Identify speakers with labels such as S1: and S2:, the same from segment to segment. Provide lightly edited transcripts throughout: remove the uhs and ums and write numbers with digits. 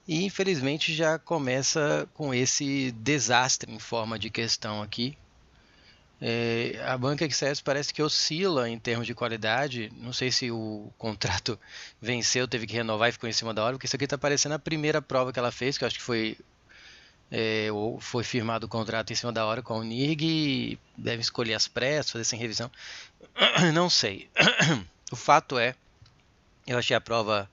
S1: E infelizmente já começa com esse desastre em forma de questão aqui. A banca Access parece que oscila em termos de qualidade. Não sei se o contrato venceu, teve que renovar e ficou em cima da hora, porque isso aqui está parecendo a primeira prova que ela fez, que eu acho que ou foi firmado o contrato em cima da hora com a Unirg e deve escolher as pressas, fazer sem revisão. Não sei. O fato é, eu achei a prova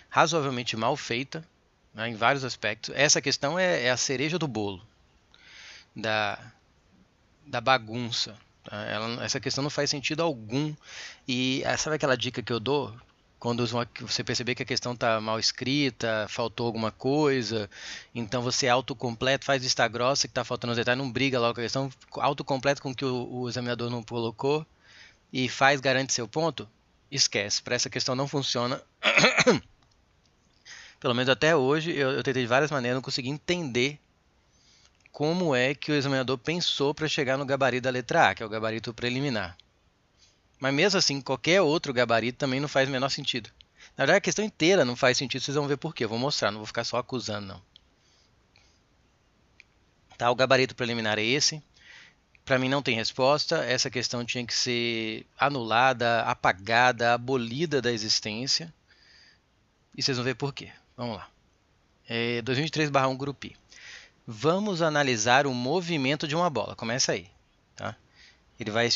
S1: razoavelmente mal feita, né, em vários aspectos. Essa questão é a cereja do bolo da, da bagunça. Tá? Essa questão não faz sentido algum. E sabe aquela dica que eu dou? Quando você perceber que a questão está mal escrita, faltou alguma coisa, então você autocompleto, faz vista grossa que está faltando os detalhes, não briga logo com a questão, autocompleto com o que o examinador não colocou e faz, garante seu ponto, esquece. Para essa questão não funciona. Pelo menos até hoje, eu tentei de várias maneiras, não consegui entender como é que o examinador pensou para chegar no gabarito da letra A, que é o gabarito preliminar. Mas mesmo assim, qualquer outro gabarito também não faz o menor sentido. Na verdade, a questão inteira não faz sentido, vocês vão ver por quê. Eu vou mostrar, não vou ficar só acusando, não. Tá, o gabarito preliminar é esse. Para mim não tem resposta. Essa questão tinha que ser anulada, apagada, abolida da existência. E vocês vão ver por quê. Vamos lá. 2023/1 Grupo I. Vamos analisar o movimento de uma bola. Começa aí. Tá? Ele vai.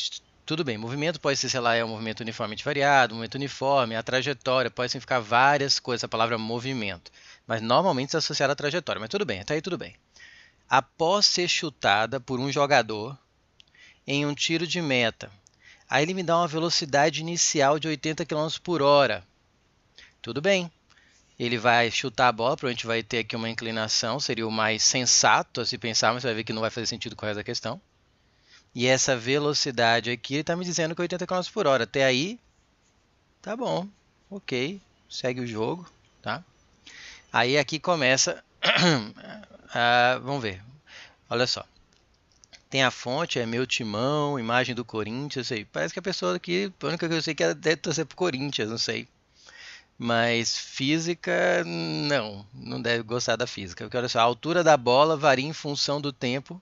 S1: Tudo bem, movimento pode ser, sei lá, um movimento uniformemente variado, um movimento uniforme, a trajetória, pode significar várias coisas, a palavra movimento. Mas normalmente é associada à trajetória. Mas tudo bem, até aí tudo bem. Após ser chutada por um jogador em um tiro de meta, aí ele me dá uma velocidade inicial de 80 km por hora. Tudo bem. Ele vai chutar a bola, provavelmente vai ter aqui uma inclinação, seria o mais sensato a se pensar, mas você vai ver que não vai fazer sentido com essa questão. E essa velocidade aqui, ele está me dizendo que 80 km por hora. Até aí, tá bom, ok, segue o jogo, tá? Aí aqui começa, vamos ver, olha só. Tem a fonte, é meu timão, imagem do Corinthians, sei. Parece que a pessoa aqui, a única que eu sei que ela deve torcer pro Corinthians, não sei. Mas física, não deve gostar da física. Porque olha só, a altura da bola varia em função do tempo.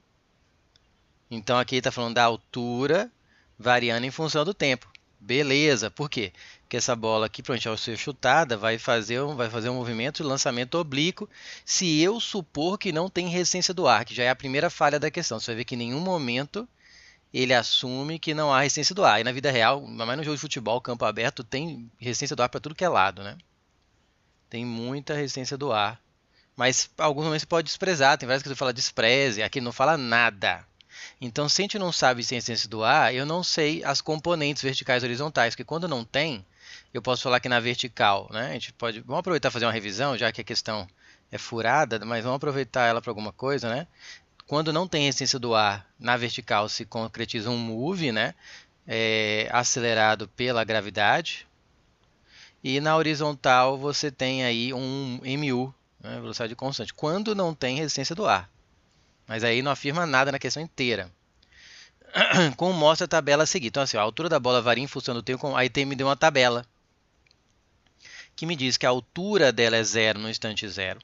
S1: Então aqui está falando da altura variando em função do tempo. Beleza, por quê? Porque essa bola aqui, pronto, ao ser chutada, vai fazer um movimento de lançamento oblíquo. Se eu supor que não tem resistência do ar, que já é a primeira falha da questão. Você vai ver que em nenhum momento ele assume que não há resistência do ar. E na vida real, ainda mais no jogo de futebol, campo aberto, tem resistência do ar para tudo que é lado, né? Tem muita resistência do ar. Mas alguns momentos você pode desprezar. Tem várias que você fala despreze, aqui não fala nada. Então, se a gente não sabe se é resistência do ar, eu não sei as componentes verticais e horizontais, porque quando não tem, eu posso falar que na vertical, né? A gente pode, vamos aproveitar e fazer uma revisão, já que a questão é furada, mas vamos aproveitar ela para alguma coisa, né? Quando não tem resistência do ar, na vertical se concretiza um move, né? Acelerado pela gravidade, e na horizontal você tem aí um MU, né, velocidade constante, quando não tem resistência do ar. Mas aí não afirma nada na questão inteira. Como mostra a tabela a seguir. Então, assim, a altura da bola varia em função do tempo. Aí me deu uma tabela que me diz que a altura dela é 0 no instante 0.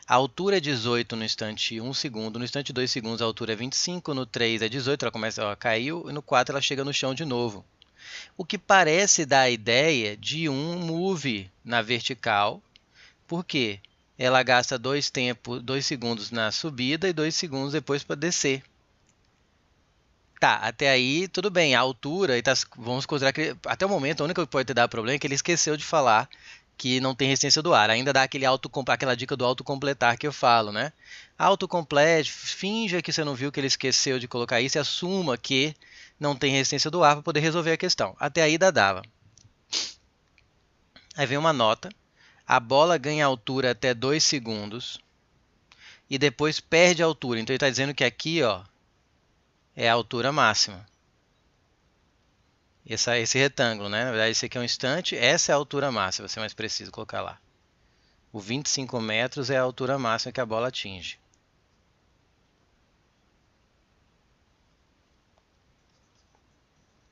S1: A altura é 18 no instante 1 segundo. No instante 2 segundos a altura é 25. No 3 é 18, ela começa, ela caiu. E no 4 ela chega no chão de novo. O que parece dar a ideia de um move na vertical. Por quê? Ela gasta 2 segundos na subida e 2 segundos depois para descer. Tá, até aí tudo bem. A altura, vamos considerar que até o momento a única que pode ter dado problema é que ele esqueceu de falar que não tem resistência do ar. Ainda dá aquela dica do autocompletar que eu falo, né? Autocomplete, finja que você não viu que ele esqueceu de colocar isso e assuma que não tem resistência do ar para poder resolver a questão. Até aí dava. Aí vem uma nota. A bola ganha altura até 2 segundos e depois perde a altura. Então ele está dizendo que aqui, ó, é a altura máxima. Esse retângulo, né? Na verdade, esse aqui é um instante. Essa é a altura máxima, vai ser mais preciso colocar lá. O 25 metros é a altura máxima que a bola atinge.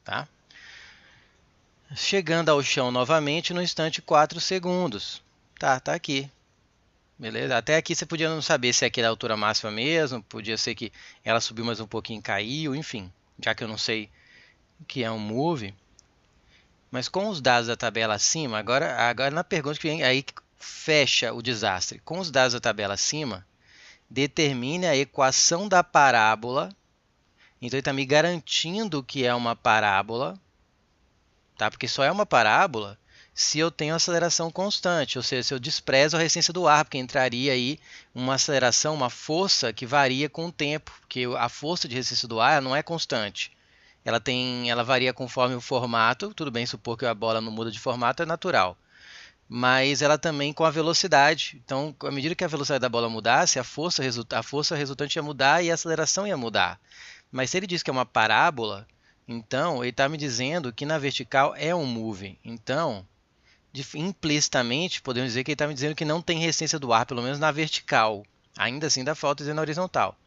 S1: Tá? Chegando ao chão novamente no instante 4 segundos. Tá aqui. Beleza? Até aqui você podia não saber se é aquela altura máxima mesmo, podia ser que ela subiu mais um pouquinho e caiu, enfim. Já que eu não sei o que é um move. Mas com os dados da tabela acima, agora na pergunta que vem, aí que fecha o desastre. Com os dados da tabela acima, determine a equação da parábola. Então ele está me garantindo que é uma parábola, tá? Porque só é uma parábola se eu tenho aceleração constante, ou seja, se eu desprezo a resistência do ar, porque entraria aí uma aceleração, uma força que varia com o tempo, porque a força de resistência do ar não é constante. Ela varia conforme o formato, tudo bem supor que a bola não muda de formato, é natural. Mas ela também com a velocidade. Então, à medida que a velocidade da bola mudasse, a força resultante ia mudar e a aceleração ia mudar. Mas se ele diz que é uma parábola, então ele está me dizendo que na vertical é um move. Então, implicitamente, podemos dizer que ele está me dizendo que não tem resistência do ar, pelo menos na vertical. Ainda assim, dá falta dizer na horizontal.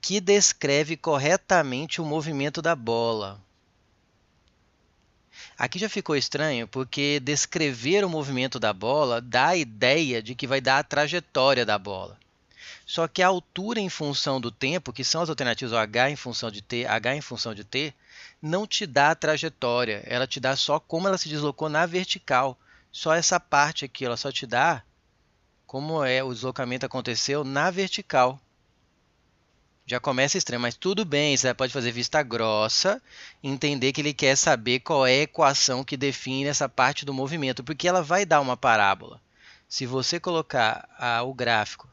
S1: Que descreve corretamente o movimento da bola. Aqui já ficou estranho porque descrever o movimento da bola dá a ideia de que vai dar a trajetória da bola. Só que a altura em função do tempo, que são as alternativas h em função de t, h em função de t, não te dá a trajetória, ela te dá só como ela se deslocou na vertical. Só essa parte aqui, ela só te dá como o deslocamento aconteceu na vertical. Já começa estranho, mas tudo bem, você pode fazer vista grossa, entender que ele quer saber qual é a equação que define essa parte do movimento, porque ela vai dar uma parábola. Se você colocar o gráfico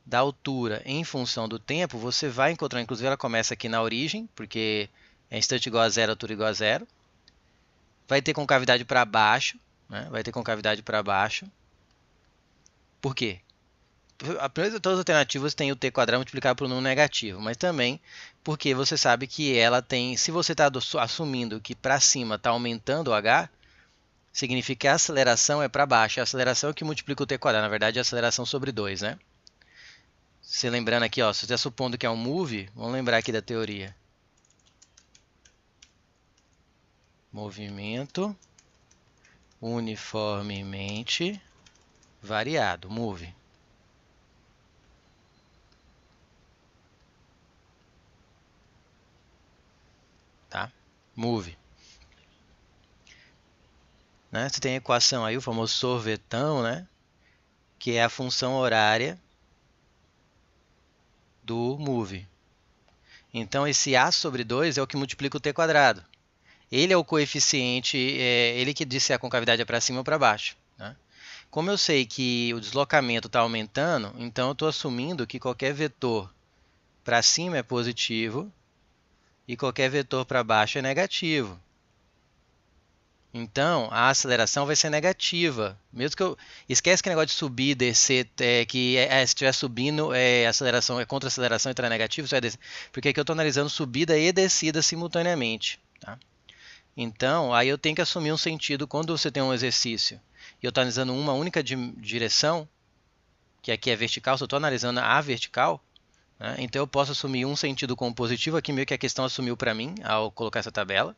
S1: da altura em função do tempo, você vai encontrar, inclusive ela começa aqui na origem, porque é instante igual a zero, altura igual a zero. Vai ter concavidade para baixo, né? Vai ter concavidade para baixo. Por quê? Todas as alternativas têm o t quadrado multiplicado por um número negativo, mas também porque você sabe que ela tem, se você está assumindo que para cima está aumentando o h, significa que a aceleração é para baixo. A aceleração é que multiplica o t quadrado, na verdade é a aceleração sobre 2, né? Se lembrando aqui, ó, se você está supondo que é um move, vamos lembrar aqui da teoria. Movimento uniformemente variado, move. Tá? Move. Né? Você tem a equação aí, o famoso sorvetão, né? Que é a função horária do move. Então, esse a sobre 2 é o que multiplica o t quadrado. Ele é o coeficiente, ele que diz se a concavidade é para cima ou para baixo. Né? Como eu sei que o deslocamento está aumentando, então eu estou assumindo que qualquer vetor para cima é positivo e qualquer vetor para baixo é negativo. Então, a aceleração vai ser negativa. Mesmo que eu esquece que negócio de subir e descer, se estiver subindo, aceleração é contra aceleração entrar negativo, você vai descer. Porque aqui eu estou analisando subida e descida simultaneamente. Tá? Então, aí eu tenho que assumir um sentido quando você tem um exercício e eu estou analisando uma única direção, que aqui é vertical, se eu estou analisando a vertical, né, então eu posso assumir um sentido como positivo, aqui meio que a questão assumiu para mim ao colocar essa tabela,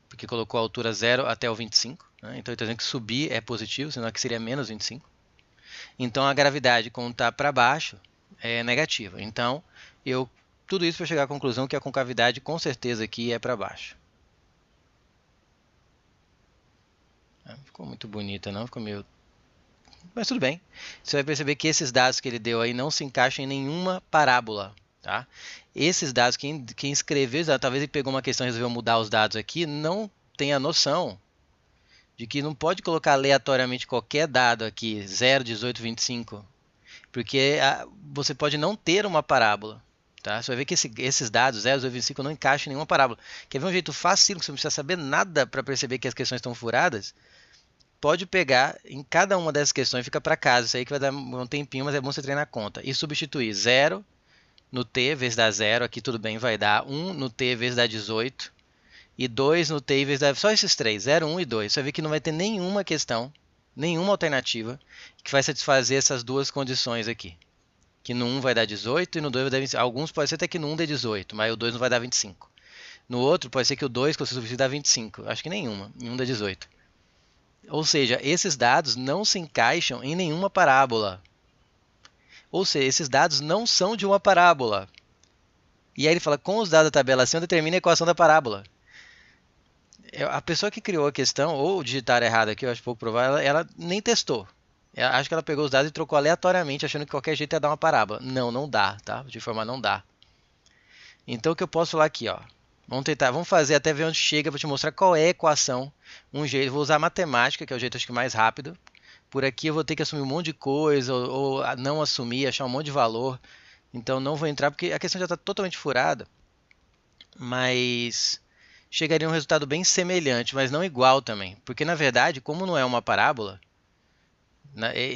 S1: porque colocou a altura 0 até o 25, né, então eu estou dizendo que subir é positivo, senão aqui seria menos 25. Então a gravidade, quando está para baixo, é negativa. Então, tudo isso para chegar à conclusão que a concavidade com certeza aqui é para baixo. Ficou muito bonita, não? Ficou meio... Mas tudo bem. Você vai perceber que esses dados que ele deu aí não se encaixam em nenhuma parábola. Tá? Esses dados, quem escreveu, talvez ele pegou uma questão e resolveu mudar os dados aqui, não tem a noção de que não pode colocar aleatoriamente qualquer dado aqui, 0, 18, 25, porque você pode não ter uma parábola. Tá? Você vai ver que esses dados, 0, 18, 25, não encaixam em nenhuma parábola. Quer ver um jeito fácil, que você não precisa saber nada para perceber que as questões estão furadas? Pode pegar em cada uma dessas questões, fica para casa, isso aí que vai dar um tempinho, mas é bom você treinar a conta. E substituir 0 no t vezes dar 0, aqui tudo bem, vai dar 1 no t vezes dar 18, e 2 no t vezes dar... Só esses três, 0, 1 e 2. Você vai ver que não vai ter nenhuma questão, nenhuma alternativa, que vai satisfazer essas duas condições aqui. Que no 1 vai dar 18 e no 2 vai dar 25. Alguns pode ser até que no 1 dê 18, mas o 2 não vai dar 25. No outro pode ser que o 2 que você substituir dá 25. Acho que nenhuma, em 1 dá 18. Ou seja, esses dados não se encaixam em nenhuma parábola. Ou seja, esses dados não são de uma parábola. E aí ele fala, com os dados da tabela acima, determina a equação da parábola. A pessoa que criou a questão, ou digitar errado aqui, eu acho pouco provável, ela nem testou. Acho que ela pegou os dados e trocou aleatoriamente, achando que qualquer jeito ia dar uma parábola. Não, não dá, tá? De forma não dá. Então o que eu posso falar aqui, ó. Vamos fazer até ver onde chega para te mostrar qual é a equação. Um jeito, vou usar matemática, que é o jeito acho que mais rápido. Por aqui eu vou ter que assumir um monte de coisa, ou não assumir, achar um monte de valor. Então não vou entrar porque a questão já está totalmente furada. Mas chegaria a um resultado bem semelhante, mas não igual também. Porque na verdade, como não é uma parábola,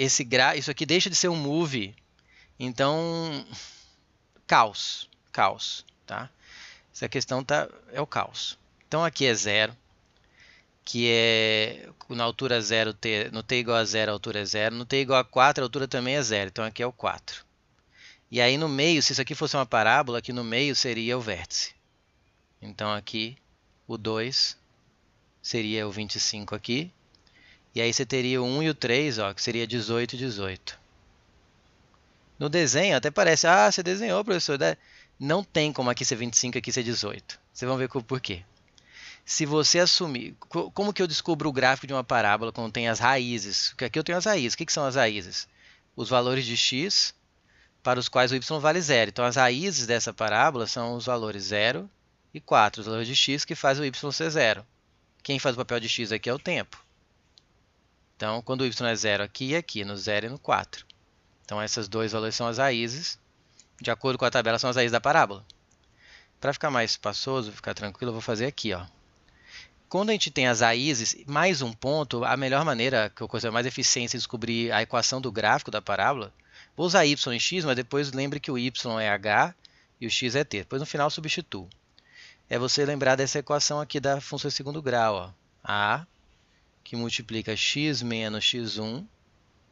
S1: isso aqui deixa de ser um movie. Então, caos, caos, tá? Essa questão é o caos. Então aqui é 0, que é na altura 0, no t igual a 0 a altura é 0, no t igual a 4 a altura também é 0, então aqui é o 4. E aí no meio, se isso aqui fosse uma parábola, aqui no meio seria o vértice. Então aqui o 2 seria o 25 aqui, e aí você teria o 1 e o 3, ó, que seria 18 e 18. No desenho até parece, você desenhou, professor, não tem como aqui ser 25 e aqui ser 18. Vocês vão ver por quê. Se você assumir, como que eu descubro o gráfico de uma parábola quando tem as raízes? Porque aqui eu tenho as raízes. O que são as raízes? Os valores de x para os quais o y vale 0. Então as raízes dessa parábola são os valores 0 e 4, os valores de x que faz o y ser 0. Quem faz o papel de x aqui é o tempo. Então quando o y é 0 aqui e aqui, no 0 e no 4. Então esses dois valores são as raízes, de acordo com a tabela, são as raízes da parábola. Para ficar mais espaçoso, ficar tranquilo, eu vou fazer aqui, ó. Quando a gente tem as raízes, mais um ponto, a melhor maneira, que eu considero mais eficiente de descobrir a equação do gráfico da parábola, vou usar y e x, mas depois lembre que o y é h e o x é t. Depois no final substituo. É você lembrar dessa equação aqui da função de segundo grau, ó. A, que multiplica x menos x1,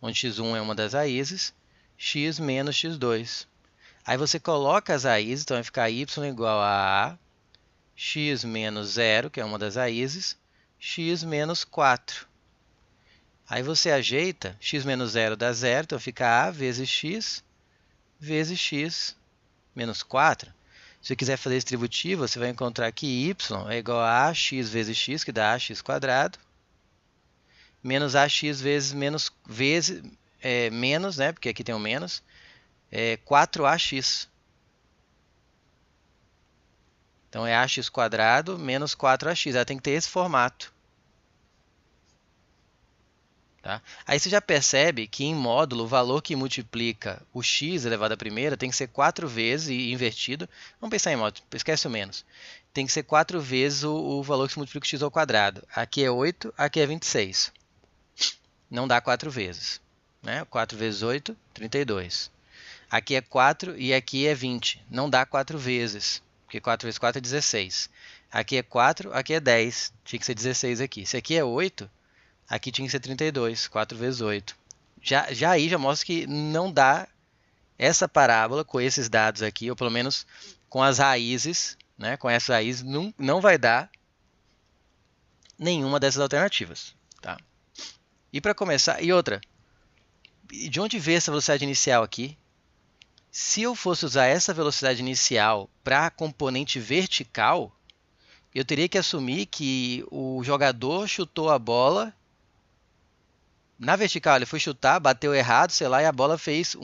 S1: onde x1 é uma das raízes, x menos x2. Aí você coloca as raízes, então vai ficar y igual a x menos 0, que é uma das raízes, x menos 4. Aí você ajeita, x menos 0 dá 0, então fica a vezes x menos 4. Se você quiser fazer distributivo, você vai encontrar que y é igual a x vezes x, que dá ax quadrado, menos ax vezes menos, né, porque aqui tem um menos, 4ax. Então é ax quadrado menos 4ax. Ela tem que ter esse formato. Tá? Aí você já percebe que em módulo o valor que multiplica o x elevado à primeira tem que ser 4 vezes e invertido. Vamos pensar em módulo, esquece o menos. Tem que ser 4 vezes o valor que se multiplica o x ao quadrado. Aqui é 8, aqui é 26. Não dá 4 vezes. Né? 4 vezes 8, 32. Aqui é 4 e aqui é 20. Não dá 4 vezes, porque 4 vezes 4 é 16. Aqui é 4, aqui é 10. Tinha que ser 16 aqui. Se aqui é 8, aqui tinha que ser 32. 4 vezes 8. Já aí já mostra que não dá essa parábola com esses dados aqui, ou pelo menos com as raízes, né? Com essas raízes, não vai dar nenhuma dessas alternativas. Tá? E para começar, e outra, de onde veio essa velocidade inicial aqui? Se eu fosse usar essa velocidade inicial para a componente vertical, eu teria que assumir que o jogador chutou a bola na vertical. Ele foi chutar, bateu errado, sei lá, e a bola fez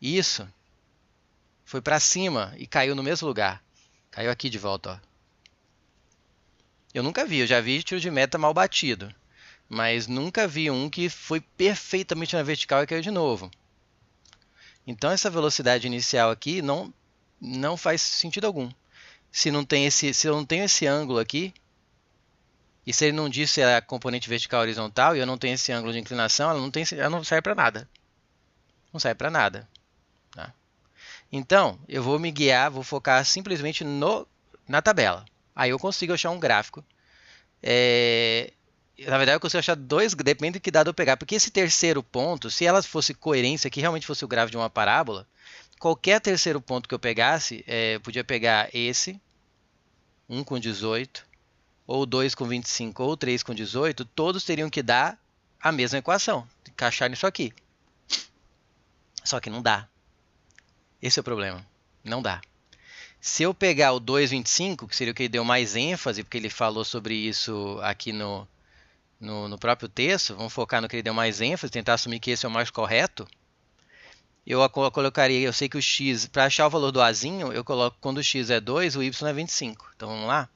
S1: isso. Foi para cima e caiu no mesmo lugar. Caiu aqui de volta, ó. Eu nunca vi, eu já vi tiro de meta mal batido, mas nunca vi um que foi perfeitamente na vertical e caiu de novo. Então essa velocidade inicial aqui não faz sentido algum. Se eu não tenho esse ângulo aqui, e se ele não diz se é a componente vertical ou horizontal, e eu não tenho esse ângulo de inclinação, ela não serve para nada. Não serve para nada. Tá? Então, eu vou me guiar, vou focar simplesmente na tabela. Aí eu consigo achar um gráfico. Na verdade, eu consigo achar dois, depende do que dado eu pegar. Porque esse terceiro ponto, se ela fosse coerência, que realmente fosse o gráfico de uma parábola, qualquer terceiro ponto que eu pegasse, eu podia pegar esse, 1 com 18, ou 2 com 25, ou 3 com 18, todos teriam que dar a mesma equação, encaixar nisso aqui. Só que não dá. Esse é o problema. Não dá. Se eu pegar o 2,25, que seria o que ele deu mais ênfase, porque ele falou sobre isso aqui no próprio texto, vamos focar no que ele deu mais ênfase, tentar assumir que esse é o mais correto, eu colocaria, eu sei que o x, para achar o valor do azinho, eu coloco quando o x é 2, o y é 25. Então vamos lá?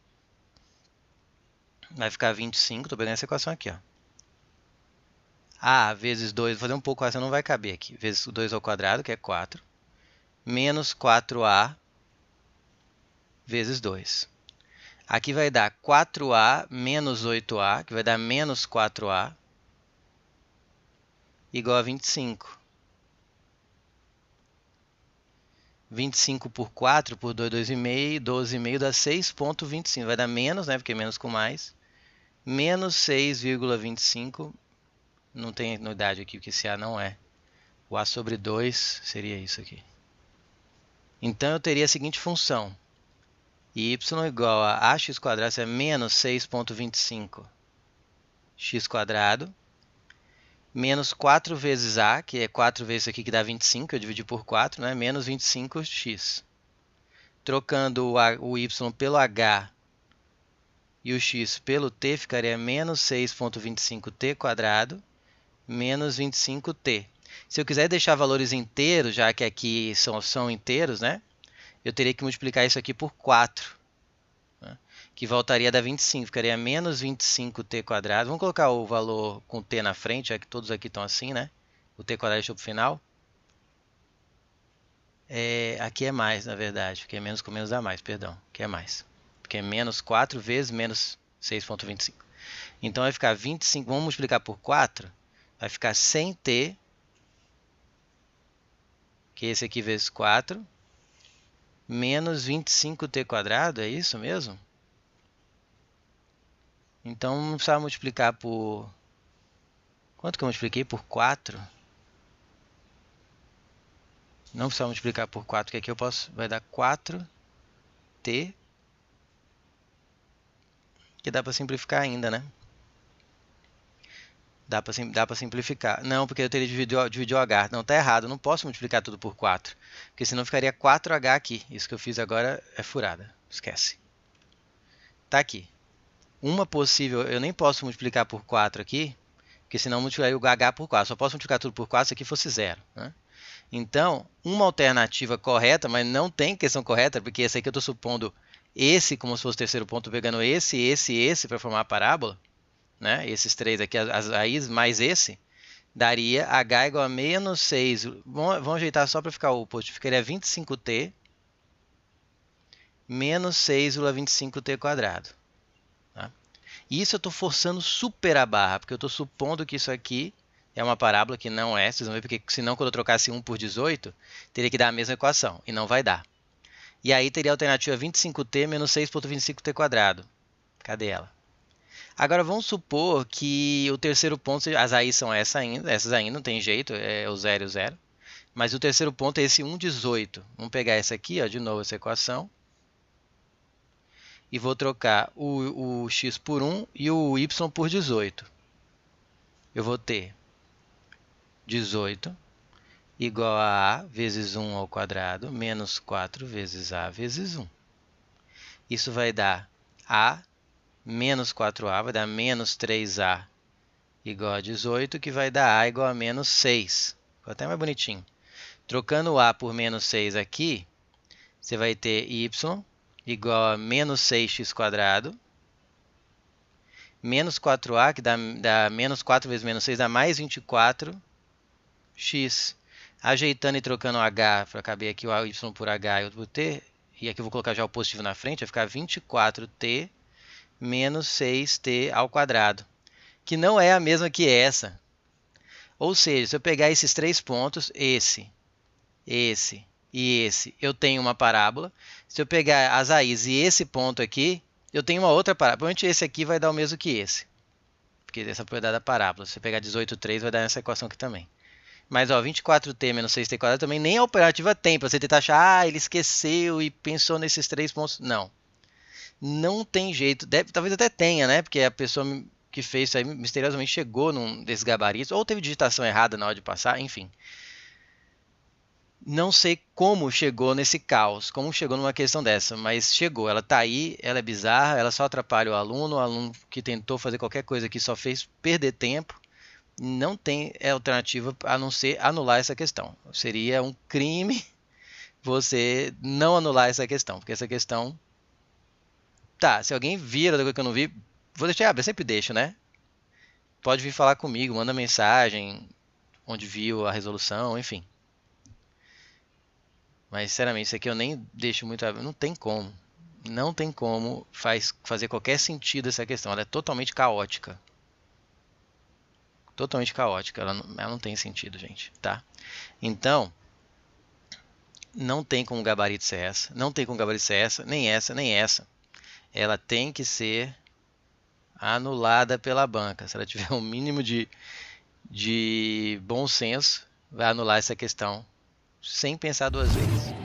S1: Vai ficar 25, estou pegando essa equação aqui, ó. A vezes 2, vou fazer um pouco, essa não vai caber aqui, vezes 2 ao quadrado, que é 4, menos 4a vezes 2. Aqui vai dar 4a menos 8a, que vai dar menos 4a, igual a 25. 25 por 4 por 2, 2,5, 12,5 dá 6,25. Vai dar menos, né? Porque menos com mais. Menos 6,25. Não tem unidade aqui, porque esse A não é. O A sobre 2 seria isso aqui. Então eu teria a seguinte função. Y igual a ax quadrado, isso é menos 6,25 x quadrado. Menos 4 vezes A, que é 4 vezes isso aqui que dá 25, eu dividi por 4, né? Menos 25x. Trocando o y pelo h e o x pelo t, ficaria menos 6,25t quadrado, menos 25t. Se eu quiser deixar valores inteiros, já que aqui são inteiros, né? Eu teria que multiplicar isso aqui por 4, né? Que voltaria a dar 25, ficaria menos 25t quadrado. Vamos colocar o valor com t na frente, já que todos aqui estão assim, né? O t quadrado deixou para o final. Aqui é mais, na verdade, porque é menos com menos dá mais, perdão. Aqui é mais, porque é menos 4 vezes menos 6,25. Então vai ficar 25, vamos multiplicar por 4, vai ficar 100t, que é esse aqui vezes 4, menos 25t quadrado, é isso mesmo? Então não precisava multiplicar por... Quanto que eu multipliquei? Por 4? Não precisa multiplicar por 4, que aqui eu posso... Vai dar 4t, que dá para simplificar ainda, né? Dá para simplificar. Não, porque eu teria dividir o h. Não, está errado. Eu não posso multiplicar tudo por 4. Porque senão ficaria 4h aqui. Isso que eu fiz agora é furada. Esquece. Está aqui. Uma possível... Eu nem posso multiplicar por 4 aqui. Porque senão eu multiplicaria o h por 4. Só posso multiplicar tudo por 4 se aqui fosse 0. Né? Então, uma alternativa correta, mas não tem questão correta, porque esse aqui eu estou supondo esse como se fosse o terceiro ponto, pegando esse para formar a parábola. Né? Esses três aqui, as raízes mais esse, daria h igual a menos 6. Vamos ajeitar só para ficar o oposto. Ficaria 25t menos 6,25t quadrado. Tá? E isso eu estou forçando super a barra, porque eu estou supondo que isso aqui é uma parábola que não é. Vocês vão ver, porque senão quando eu trocasse 1 por 18, teria que dar a mesma equação, e não vai dar. E aí teria a alternativa 25t menos 6,25t quadrado. Cadê ela? Agora vamos supor que o terceiro ponto, as raízes são essas ainda, não tem jeito, é o 0 e o 0. Mas o terceiro ponto é esse 1,18. Vamos pegar essa aqui, ó, de novo essa equação. E vou trocar o x por 1 e o y por 18. Eu vou ter 18 igual a vezes 1 ao quadrado menos 4 vezes a vezes 1. Isso vai dar a menos 4a, vai dar menos 3a igual a 18, que vai dar a igual a menos 6. Ficou até mais bonitinho. Trocando o a por menos 6 aqui, você vai ter y igual a menos 6x quadrado, menos 4a, que dá menos 4 vezes menos 6, dá mais 24x. Ajeitando e trocando o h para caber aqui o y por h e outro por t, e aqui eu vou colocar já o positivo na frente, vai ficar 24t menos 6t ao quadrado, que não é a mesma que essa. Ou seja, se eu pegar esses três pontos, esse e esse, eu tenho uma parábola. Se eu pegar as raízes e esse ponto aqui, eu tenho uma outra parábola. Provavelmente esse aqui vai dar o mesmo que esse, porque essa propriedade da parábola. Se você pegar 18,3, vai dar essa equação aqui também. Mas, ó, 24t menos 6t quadrado também nem a alternativa tem, para você tentar achar, ele esqueceu e pensou nesses três pontos. Não. Não tem jeito, talvez até tenha, né? Porque a pessoa que fez isso aí misteriosamente chegou num desses gabaritos, ou teve digitação errada na hora de passar, enfim. Não sei como chegou nesse caos, como chegou numa questão dessa, mas chegou. Ela tá aí, ela é bizarra, ela só atrapalha o aluno que tentou fazer qualquer coisa que só fez perder tempo. Não tem alternativa a não ser anular essa questão. Seria um crime você não anular essa questão, porque essa questão, tá, se alguém vira da coisa que eu não vi, vou deixar, eu sempre deixo, né? Pode vir falar comigo, manda mensagem, onde viu a resolução, enfim. Mas, sinceramente, isso aqui eu nem deixo muito. Não tem como. Não tem como fazer qualquer sentido essa questão. Ela é totalmente caótica. Totalmente caótica. Ela não tem sentido, gente. Tá? Então, não tem como gabarito ser essa. Não tem como gabarito ser essa, nem essa, nem essa. Ela tem que ser anulada pela banca. Se ela tiver um mínimo de bom senso, vai anular essa questão sem pensar duas vezes.